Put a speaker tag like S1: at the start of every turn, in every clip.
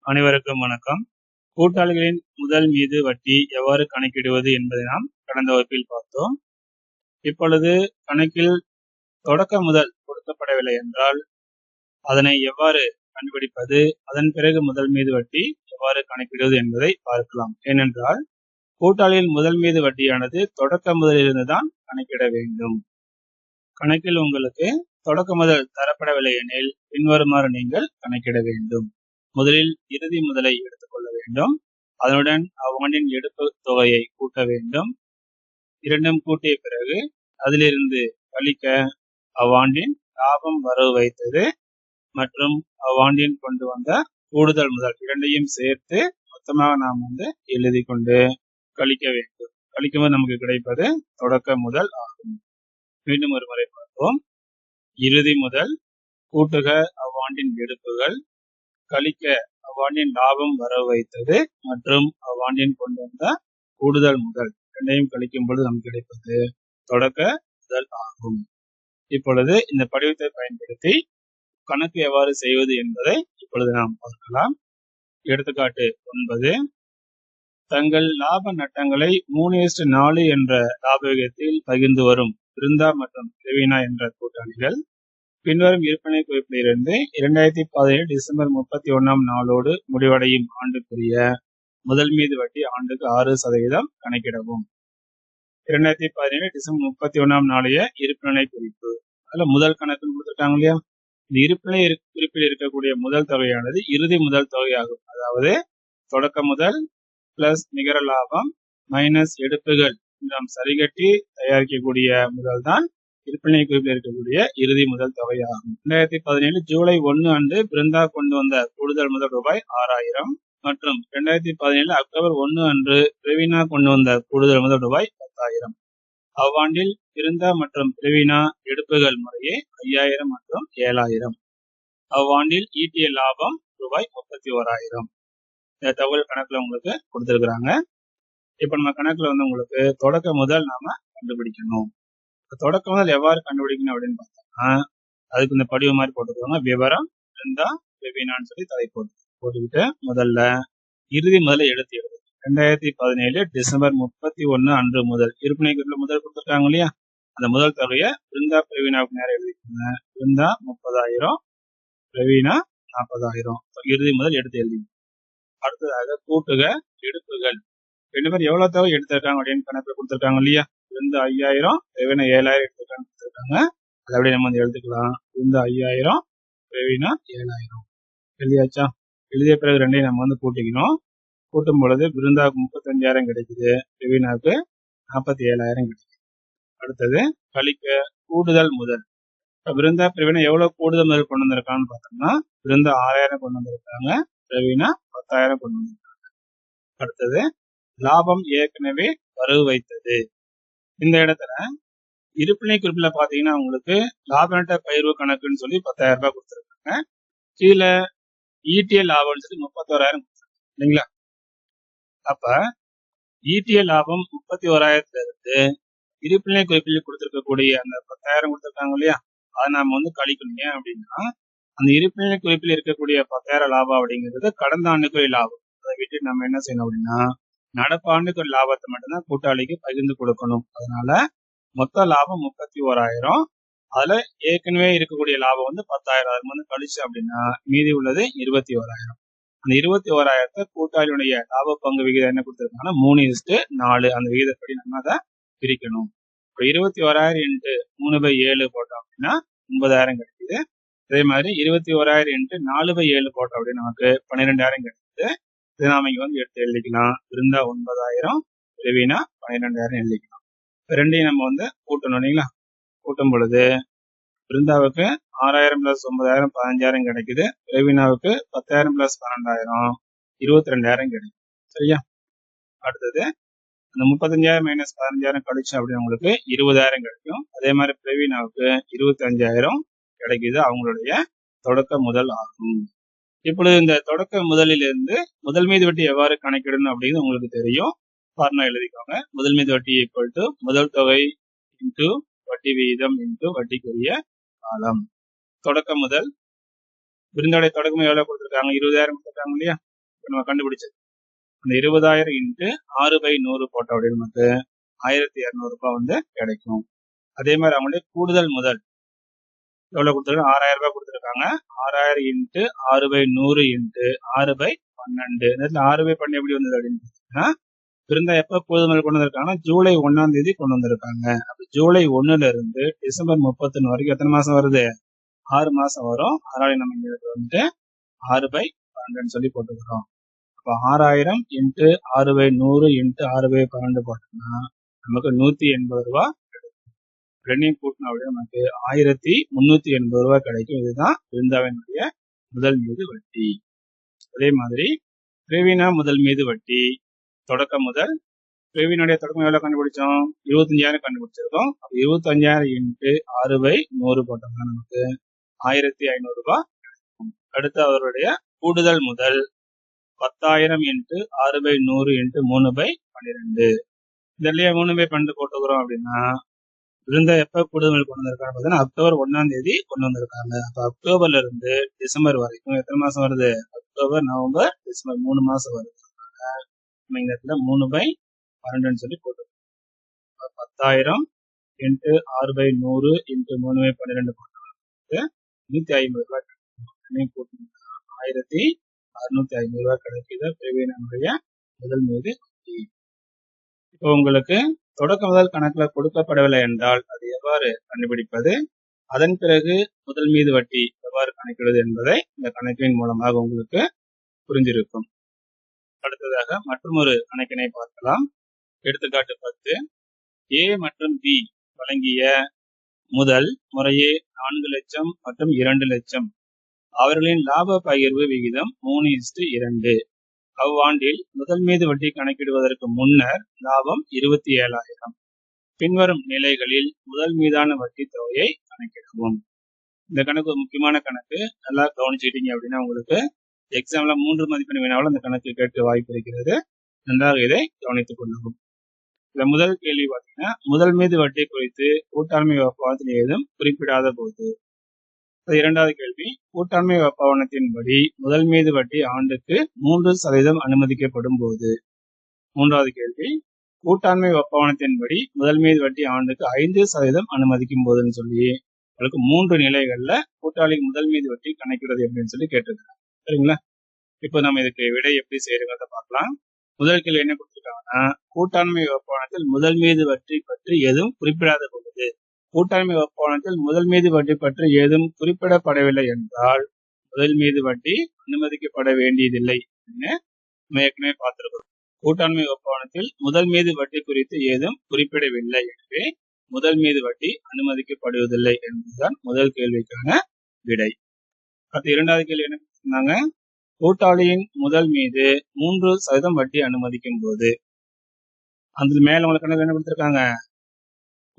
S1: அனைவருக்கும் வணக்கம். கூட்டாளிகளின் முதல் மீது வட்டி எவ்வாறு கணக்கிடுவது என்பதை நாம் கடந்த வகுப்பில் பார்த்தோம். இப்பொழுது கணக்கில் தொடக்க முதல் கொடுக்கப்படவில்லை என்றால் அதனை எவ்வாறு கண்டுபிடிப்பது, அதன் பிறகு முதல் மீது வட்டி எவ்வாறு கணக்கிடுவது என்பதை பார்க்கலாம். ஏனென்றால் கூட்டாளியின் முதல் மீது வட்டியானது தொடக்க முதலிலிருந்து தான் கணக்கிட வேண்டும். கணக்கில் உங்களுக்கு தொடக்க முதல் தரப்படவில்லை எனில் பின்வருமாறு நீங்கள் கணக்கிட வேண்டும். முதலில் இறுதி முதலை எடுத்துக்கொள்ள வேண்டும். அதனுடன் அவ்வாண்டின் எடுப்பு தொகையை கூட்ட வேண்டும். இரண்டும் கூட்டிய பிறகு அதிலிருந்து கழிக்க அவ்வாண்டின் லாபம் வரவு வைத்தது மற்றும் அவ்வாண்டின் கொண்டு வந்த கூடுதல் முதல் இரண்டையும் சேர்த்து மொத்தமாக நாம் எழுதி கொண்டு கழிக்க வேண்டும். கழிக்கும்போது நமக்கு கிடைப்பது தொடக்க முதல் ஆகும். மீண்டும் ஒரு முறை பார்ப்போம். இறுதி முதல் கூட்டுக அவ்வாண்டின் எடுப்புகள் கழிக்க அவ்வாண்டின் லாபம் வரவு வைத்தது மற்றும் அவ்வாண்டின் கொண்டு வந்த கூடுதல் முதல் இரண்டையும் கழிக்கும் பொழுது நமக்கு கிடைப்பது தொடக்க முதல் ஆகும். இப்பொழுது இந்த படிவத்தை பயன்படுத்தி கணக்கு எவ்வாறு செய்வது என்பதை இப்பொழுது நாம் பார்க்கலாம். எடுத்துக்காட்டு 9. தங்கள் லாப நட்டங்களை 3:4 என்ற லாப விகிதத்தில் பகிர்ந்து வரும் பிருந்தா மற்றும் பிரவீனா என்ற கூட்டாளிகள் பின்வரும் விற்பனை குறிப்பிலிருந்து 2017 டிசம்பர் 31ஆம் நாளோடு முடிவடையும் ஆண்டுக்குரிய முதல் மீது வட்டி ஆண்டுக்கு 6% கணக்கிடவும். 2017 டிசம்பர் 31ஆம் நாளைய இருப்புநிலை குறிப்பு. அதுல முதல் கணக்குன்னு கொடுத்துருக்காங்க இல்லையா? இந்த இருப்புநிலை குறிப்பில் இருக்கக்கூடிய முதல் தொகையானது இறுதி முதல் தொகையாகும். அதாவது தொடக்க முதல் பிளஸ் நிகர லாபம் மைனஸ் எடுப்புகள் நாம் சரிகட்டி தயாரிக்கக்கூடிய முதல் தான் விற்பனை குறிப்பில் இருக்கக்கூடிய இறுதி முதல் தொகையாகும். 2017 ஜூலை 1 அன்று பிருந்தா கொண்டு வந்த கூடுதல் முதல் ரூபாய் 6000 மற்றும் 2017 அக்டோபர் 1 அன்று பிரவீனா கொண்டு வந்த கூடுதல் முதல் ரூபாய் 10,000. அவ்வாண்டில் பிருந்தா மற்றும் பிரவீனா எடுப்புகள் முறையே 5000 மற்றும் 7000. அவ்வாண்டில் ஈட்டிய லாபம் ரூபாய் 31,000. இந்த தகவல் கணக்குல உங்களுக்கு கொடுத்திருக்கிறாங்க. இப்ப நம்ம கணக்குல உங்களுக்கு தொடக்க முதல் நாம கண்டுபிடிக்கணும். தொடக்க முதல் எவ்வாறு கண்டுபிடிக்கணும் அப்படின்னு பார்த்தோம்னா அதுக்கு இந்த படிவ மாதிரி போட்டுக்கோங்க. விவரம் பிருந்தா பிரவீனான்னு சொல்லி தலைப்பு போட்டுக்கிட்டு முதல்ல இறுதி முதல்ல எடுத்து 2017 டிசம்பர் 31 அன்று முதல் இருப்புநிலை குறிப்பில் முதல் கொடுத்துருக்காங்க இல்லையா? அந்த முதல் தொகையை பிருந்தா பிரவீனாவுக்கு நேரம் எழுதிக்கோங்க. பிருந்தா 30,000, பிரவீனா 40,000. இறுதி முதல் எடுத்து எழுதி. அடுத்ததாக கூட்டுக எடுப்புகள். ரெண்டு பேரும் எவ்வளவு தொகை எடுத்திருக்காங்க அப்படின்னு கணக்கு கொடுத்துருக்காங்க இல்லையா? பிருந்தா 5000, பிரவீனா 7000 எடுத்திருக்காங்க கொடுத்துருக்காங்க. அதை அப்படியே நம்ம எழுதிக்கலாம். பிருந்தா 5000, பிரவீனா 7000. எழுதியாச்சா? எழுதிய பிறகு ரெண்டையும் நம்ம கூட்டிக்கணும். கூட்டும் பொழுது பிருந்தாவுக்கு 35,000 கிடைக்குது, பிரவீனாவுக்கு 47,000 கிடைக்குது. அடுத்தது கழிக்க கூடுதல் முதல். பிருந்தா பிரவீனா எவ்வளவு கூடுதல் முதல் கொண்டு வந்திருக்கான்னு பார்த்தோம்னா பிருந்தா 6,000 கொண்டு வந்திருக்காங்க, பிரவீனா 10,000 கொண்டு வந்திருக்காங்க. அடுத்தது லாபம் ஏற்கனவே வரவு வைத்தது. இந்த இடத்துல இருப்புநிலை குறிப்பில பாத்தீங்கன்னா உங்களுக்கு லாப நட்ட பகிர்வு கணக்குன்னு சொல்லி 10,000 ரூபாய் கொடுத்துருக்காங்க. கீழே ஈட்டிய லாபம்னு சொல்லி 31,000 கொடுத்துருக்காங்க இல்லைங்களா? அப்ப ஈட்டிய லாபம் 31,000 இருந்து இருப்புநிலை குறிப்பில் கொடுத்திருக்கக்கூடிய அந்த 10,000 கொடுத்திருக்காங்க இல்லையா? அதை நாம கழிக்கணும். ஏன் அப்படின்னா அந்த இருப்புநிலை குறிப்பில் இருக்கக்கூடிய 10,000 லாபம் அப்படிங்கிறது கடந்த ஆண்டுக்குரிய லாபம். அதை விட்டு நம்ம என்ன செய்யணும் அப்படின்னா நடப்பு ஆண்டுக்கு ஒரு லாபத்தை மட்டும்தான் கூட்டாளிக்கு பகிர்ந்து கொடுக்கணும். அதனால மொத்த லாபம் 31,000. அதுல ஏற்கனவே இருக்கக்கூடிய லாபம் 10,000. அது கழிச்சு அப்படின்னா மீதி உள்ளது 21,000. அந்த 21,000 கூட்டாளியுடைய லாப பங்கு விகிதம் என்ன கொடுத்திருக்காங்கன்னா 3:4. அந்த விகிதப்படி நம்ம அதை பிரிக்கணும். இப்போ 21,000 இன்ட்டு 3/7 போட்டோம் அப்படின்னா 9,000 கிடைக்குது. அதே மாதிரி 21,000 இன்ட்டு 4/7 போட்டோம் அப்படின்னா நமக்கு 12,000 கிடைக்குது. இதை நாம இங்க எடுத்து எழுதிக்கலாம். பிருந்தா 9,000, பிரவீனா 12,000 எழுதிக்கலாம். ரெண்டையும் நம்ம கூட்டணும் இல்லைங்களா? கூட்டும் பொழுது பிருந்தாவுக்கு 6,000 பிளஸ் 9,000 15,000 கிடைக்குது. பிரவீனாவுக்கு 10,000 பிளஸ் 12,000 22,000 கிடைக்கும். சரியா? அடுத்தது அந்த 35,000 மைனஸ் 15,000 கழிச்சு அப்படின்னு உங்களுக்கு 20,000 கிடைக்கும். அதே மாதிரி பிரவீனாவுக்கு 25,000 கிடைக்குது. அவங்களுடைய தொடக்க முதல் ஆகும். இப்பொழுது இந்த தொடக்க முதலிலிருந்து முதல் மீது வட்டி எவ்வாறு கணக்கிடணும் அப்படின்னு உங்களுக்கு தெரியும். ஃபார்முலா எழுதிக்கோங்க. முதல் மீது வட்டி ஈக்குவல் டு முதல் தொகை இன்டு வட்டி விகிதம் இன்டு வட்டிக்குரிய காலம். தொடக்க முதல் பிருந்தாவுடைய தொடக்கம் எவ்வளவு கொடுத்திருக்காங்க? 20,000 கொடுத்திருக்காங்க இல்லையா? நம்ம கண்டுபிடிச்சது. அந்த 20,000 இன்ட்டு 6/100 போட்டோம் அப்படின்னு நமக்கு 1200 ரூபாய் வந்து கிடைக்கும். அதே மாதிரி அவங்களுடைய கூடுதல் முதல் எவ்வளவு கொடுத்துருக்காங்க? 6000 ரூபாய் கொடுத்துருக்காங்க. 6000 இன்ட்டு 6/100 இன்ட்டு 6/12. நேரத்தில் 6/12 எப்படி வந்தது அப்படின்னு பார்த்தீங்கன்னா, இருந்தா எப்ப கூடுதல் முதல் கொண்டு வந்திருக்காங்கன்னா ஜூலை 1ஆம் தேதி கொண்டு வந்திருக்காங்க. அப்ப ஜூலை 1ல இருந்து டிசம்பர் 31 வரைக்கும் எத்தனை மாசம் வருது? 6 மாசம் வரும். அதனால நம்ம இங்க வந்துட்டு 6/12 சொல்லி போட்டுக்கிறோம். அப்ப 6000 இன்ட்டு 6/100 இன்ட்டு 6/12 போட்டோம்னா நமக்கு 180 ரூபாய் கிடைக்கும். ரெண்டையும் கூட்டினா அப்படியே நமக்கு 1380 ரூபாய் கிடைக்கும். இதுதான் விருந்தாவினுடைய முதல் மீது வட்டி. அதே மாதிரி பிரவீனா முதல் மீது வட்டி தொடக்க முதல். பிரவீனுடைய தொடக்கம் எவ்வளவு கண்டுபிடிச்சோம்? 25,000 கண்டுபிடிச்சிருக்கோம். அப்ப 25,000 இன்ட்டு 6/100 போட்டோம்னா நமக்கு 1500 ரூபாய் கிடைக்கும். அடுத்து அவருடைய கூடுதல் முதல் 10,000 இன்ட்டு 6/100 இன்ட்டு 3/12. இதுலயே 3/12 போட்டுக்கிறோம் அப்படின்னா விருந்த எப்ப கூடுதல் கொண்டு வந்திருக்காங்க பார்த்தீங்கன்னா அக்டோபர் 1ஆம் தேதி கொண்டு வந்திருக்காங்க. அப்ப அக்டோபர்ல இருந்து டிசம்பர் வரைக்கும் எத்தனை மாசம் வருது? அக்டோபர், நவம்பர், டிசம்பர் 3 மாசம் வருது. நம்ம இந்த இடத்துல 3/12 சொல்லி போட்டுருக்கோம். 10,000 இன்ட்டு 6/100 இன்ட்டு 3/12 போட்டோம்னா 150 ரூபாய் கிடைக்கும். 1650 ரூபாய் கிடைக்குது பிரவீனுடைய முதல் மீது வட்டி. இப்போ உங்களுக்கு தொடக்க முதல் கணக்குல கொடுக்கப்படவில்லை என்றால் அது எவ்வாறு கண்டுபிடிப்பது, அதன் பிறகு முதல் மீது வட்டி எவ்வாறு கணக்கிடுவது என்பதை இந்த கணக்கின் மூலமாக உங்களுக்கு புரிஞ்சிருக்கும். அடுத்ததாக மற்றொரு கணக்கினை பார்க்கலாம். எடுத்துக்காட்டு 10. A மற்றும் B வழங்கிய முதல் முறையே 4 லட்சம் மற்றும் 2 லட்சம். அவர்களின் லாப பகிர்வு விகிதம் 3:2. அவ்வாண்டில் முதல் மீது வட்டி கணக்கிடுவதற்கு முன்னர் லாபம் 27,000. பின்வரும் நிலைகளில் முதல் மீதான வட்டி தொகையை கணக்கிடவும். இந்த கணக்கு ஒரு முக்கியமான கணக்கு. நல்லா கவனிச்சுக்கிட்டீங்க அப்படின்னா உங்களுக்கு எக்ஸாம்ல 3 மதிப்பெண் வினாவில் அந்த கணக்கு கேட்க வாய்ப்பு இருக்கிறது. நன்றாக இதை கவனித்துக் கொள்ளவும். இந்த முதல் கேள்வி பார்த்தீங்கன்னா, முதல் மீது வட்டி குறித்து கூட்டாண்மை ஒப்பந்தத்தில் ஏதும் குறிப்பிடாத போது. இரண்டாவது கேள்வி, கூட்டாண்மை ஒப்பந்தத்தின்படி முதல் மீது வட்டி ஆண்டுக்கு 3% அனுமதிக்கப்படும் போது. மூன்றாவது கேள்வி, கூட்டாண்மை ஒப்பந்தத்தின்படி முதல் மீது வட்டி ஆண்டுக்கு 5% அனுமதிக்கும் போதுன்னு சொல்லி உங்களுக்கு 3 நிலைகள்ல கூட்டாளி முதல் மீது வட்டி கணக்கிடுறது எப்படின்னு சொல்லி கேட்டிருக்காங்க. சரிங்களா? இப்போ நம்ம இதுக்கு விடை எப்படி செய்யறத பார்க்கலாம். முதல் கேள்வி என்ன கொடுத்திருக்காங்கன்னா, கூட்டாண்மை ஒப்பந்தத்தில் முதல் மீது வட்டி பற்றி எதுவும் குறிப்பிடாத போது. கூட்டாண்மை ஒப்பந்தத்தில் முதல் மீது வட்டி பற்றி ஏதும் குறிப்பிடப்படவில்லை என்றால் முதல் மீது வட்டி அனுமதிக்கப்பட வேண்டியதில்லை அப்படின்னு நம்ம ஏற்கனவே பார்த்திருக்கிறோம். கூட்டாண்மை ஒப்பந்தத்தில் முதல் மீது வட்டி குறித்து ஏதும் குறிப்பிடவில்லை, எனவே முதல் மீது வட்டி அனுமதிக்கப்படுவதில்லை என்பதுதான் முதல் கேள்விக்கான விடை. அடுத்து இரண்டாவது கேள்வி என்ன சொன்னாங்க? கூட்டாளியின் முதல் மீது 3% வட்டி அனுமதிக்கும் போது. அந்த மேல உங்களுக்கு என்ன கொடுத்திருக்காங்க?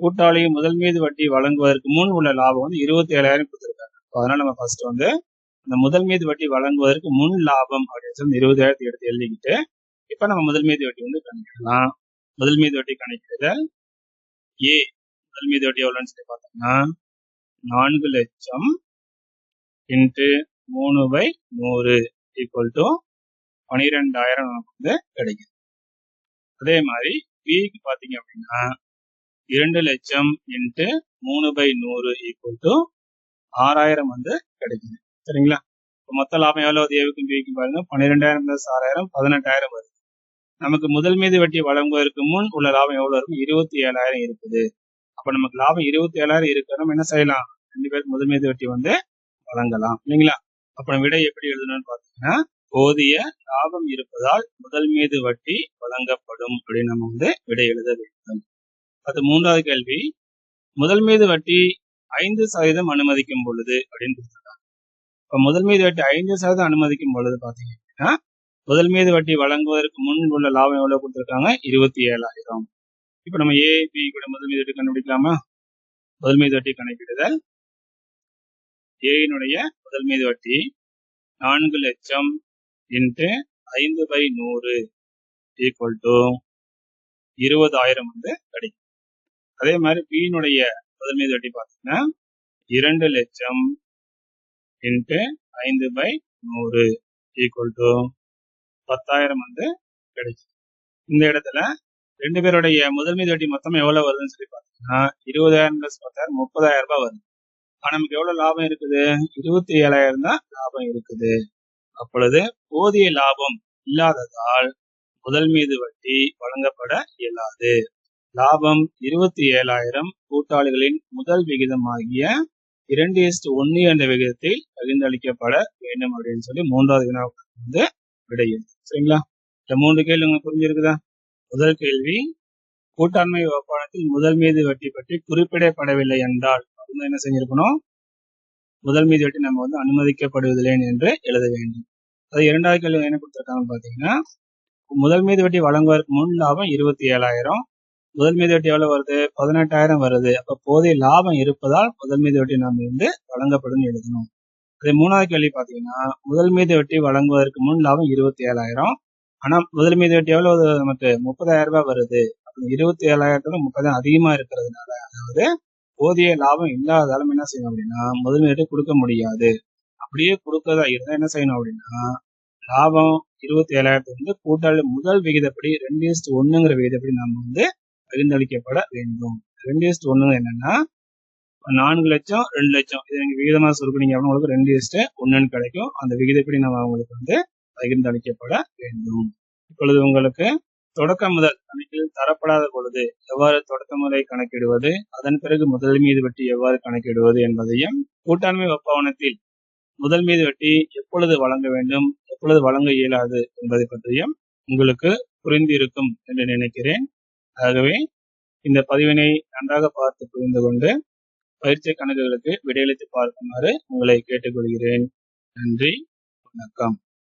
S1: கூட்டாளி முதல் மீது வட்டி வழங்குவதற்கு முன் உள்ள லாபம் வந்து 27,000 கொடுத்திருக்காங்க. அதனால நம்ம ஃபர்ஸ்ட் வந்து இந்த முதல் மீது வட்டி வழங்குவதற்கு முன் லாபம் அப்படின்னு சொல்லி 20,000 எடுத்து எழுதிக்கிட்டு இப்ப நம்ம முதல் மீது வட்டி வந்து கணக்கிடலாம். முதல் மீது வட்டி கணக்கிடுதல் ஏ முதல் மீது வட்டி எவ்வளவுன்னு சொல்லி பார்த்தோம்னா 4 லட்சம் இன்ட்டு 3/100 ஈக்குவல் டு 12,000 நமக்கு வந்து கிடைக்குது. அதே மாதிரி பிக்கு பாத்தீங்க அப்படின்னா 2 லட்சம் இன்ட்டு 3/100 ஈக்குவல் டு 6,000 வந்து கிடைக்குது. சரிங்களா? மொத்த லாபம் எவ்வளவு ஏவுக்கும் பிக்கும் பாருங்க, 12,000 பிளஸ் 6,000 18,000 வருது. நமக்கு முதல் மீது வட்டி வழங்குவதற்கு முன் உள்ள லாபம் எவ்வளவு இருக்கும்? 27,000 இருக்குது. அப்ப நமக்கு லாபம் 27,000 இருக்கு. நம்ம என்ன செய்யலாம்? 2 பேருக்கு முதல் மீது வட்டி வந்து வழங்கலாம் இல்லைங்களா? அப்ப விடை எப்படி எழுதணும்னு பாத்தீங்கன்னா, போதிய லாபம் இருப்பதால் முதல் மீது வட்டி வழங்கப்படும் அப்படின்னு நம்ம வந்து விடை எழுத வேண்டும். அது மூன்றாவது கேள்வி, முதல் மீது வட்டி 5% அனுமதிக்கும் பொழுது அப்படின்னு கொடுத்துருக்காங்க. இப்ப முதல் மீது வட்டி 5% அனுமதிக்கும் பொழுது பாத்தீங்க அப்படின்னா முதல் மீது வட்டி வழங்குவதற்கு முன் உள்ள லாபம் எவ்வளவு கொடுத்திருக்காங்க? 27,000. இப்ப நம்ம ஏ பி கூட முதல் மீது வட்டி கண்டுபிடிக்கலாமா? முதல் மீது வட்டி கணக்கிடுதல் ஏனுடைய முதல் மீது வட்டி 4 லட்சம் இன்ட்டு 5/100 ஈக்குவல் டு 20,000 வந்து கிடைக்கும். அதே மாதிரி பியினுடைய முதல் மீது வட்டி பார்த்தீங்கன்னா 2 லட்சம் இன்ட்டு 5/100 ஈக்குவல் டு 10,000 வந்து கிடைக்கும். இந்த இடத்துல 2 பேருடைய முதல் மீது வட்டி மொத்தம் எவ்வளவு வருதுன்னு சொல்லி பார்த்தீங்கன்னா 20,000 + 10,000 30,000 ரூபாய் வருது. ஆனா நமக்கு எவ்வளவு லாபம் இருக்குது? 27,000 தான் லாபம் இருக்குது. அப்பொழுது போதிய லாபம் இல்லாததால் முதல் மீது வட்டி வழங்கப்பட இயலாது. லாபம் 27,000 கூட்டாளிகளின் முதல் விகிதமாகிய 2:1 என்ற விகிதத்தில் பகிர்ந்தளிக்கப்பட வேண்டும் அப்படின்னு சொல்லி 3வது வினாவுக்கு வந்து விடை. சரிங்களா? இந்த 3 கேள்வி உங்களுக்கு புரிஞ்சிருக்குதா? முதல் கேள்வி, கூட்டாண்மை ஒப்பந்தத்தில் முதல் மீது வட்டி பற்றி குறிப்பிடப்படவில்லை என்றால் என்ன செஞ்சிருக்கணும்? முதல் மீது வட்டி நம்ம வந்து அனுமதிக்கப்படுவதில்லை என்று எழுத வேண்டும். அது 2வது கேள்வி என்ன கொடுத்திருக்காங்கன்னு பாத்தீங்கன்னா, முதல் மீது வட்டி வழங்குவதற்கு முன் லாபம் 27,000, முதல் மீது வட்டி எவ்வளவு வருது? 18,000 வருது. அப்ப போதிய லாபம் இருப்பதால் முதல் மீது வட்டி நம்ம வந்து வழங்கப்படும் எழுதணும். அதே 3வது கேள்வி பாத்தீங்கன்னா, முதல் மீது வட்டி வழங்குவதற்கு முன் லாபம் 27,000, ஆனா முதல் மீது வட்டி எவ்வளவு நமக்கு 30,000 ரூபாய் வருது. 27,000 30 அதிகமா இருக்கிறதுனால, அதாவது போதிய லாபம் இல்லாதால என்ன செய்யணும் அப்படின்னா முதல் மீது வட்டி கொடுக்க முடியாது. அப்படியே கொடுக்கறதா இருந்தா என்ன செய்யணும் அப்படின்னா, லாபம் 27,000 வந்து கூட்டாளி முதல் விகிதப்படி 2:1 விகிதப்படி நம்ம வந்து பகிர்ந்தளிக்கப்பட வேண்டும். 2:1 என்னன்னா 4 லட்சம் 2 லட்சம் இதை நீங்க விகிதமா சுருக்குனீங்க அப்படின்னா உங்களுக்கு 2:1 கிடைக்கும். அந்த விகிதப்படி நம்ம அவங்களுக்கு வந்து பகிர்ந்தளிக்கப்பட வேண்டும். இப்பொழுது உங்களுக்கு தொடக்க முதல் கணக்கில் தரப்படாத பொழுது எவ்வாறு தொடக்க முறை கணக்கிடுவது, அதன் பிறகு முதல் மீது வட்டி எவ்வாறு கணக்கிடுவது என்பதையும், கூட்டாண்மை ஒப்பந்தத்தில் முதல் மீது வட்டி எப்பொழுது வழங்க வேண்டும், எப்பொழுது வழங்க இயலாது என்பதை பற்றியும் உங்களுக்கு புரிந்திருக்கும் என்று நினைக்கிறேன். ஆகவே இந்த பதிவினை நன்றாக பார்த்து புரிந்து கொண்டு பயிற்சி கணக்குகளுக்கு விடையளித்து பார்க்குமாறு உங்களை கேட்டுக்கொள்கிறேன். நன்றி, வணக்கம்.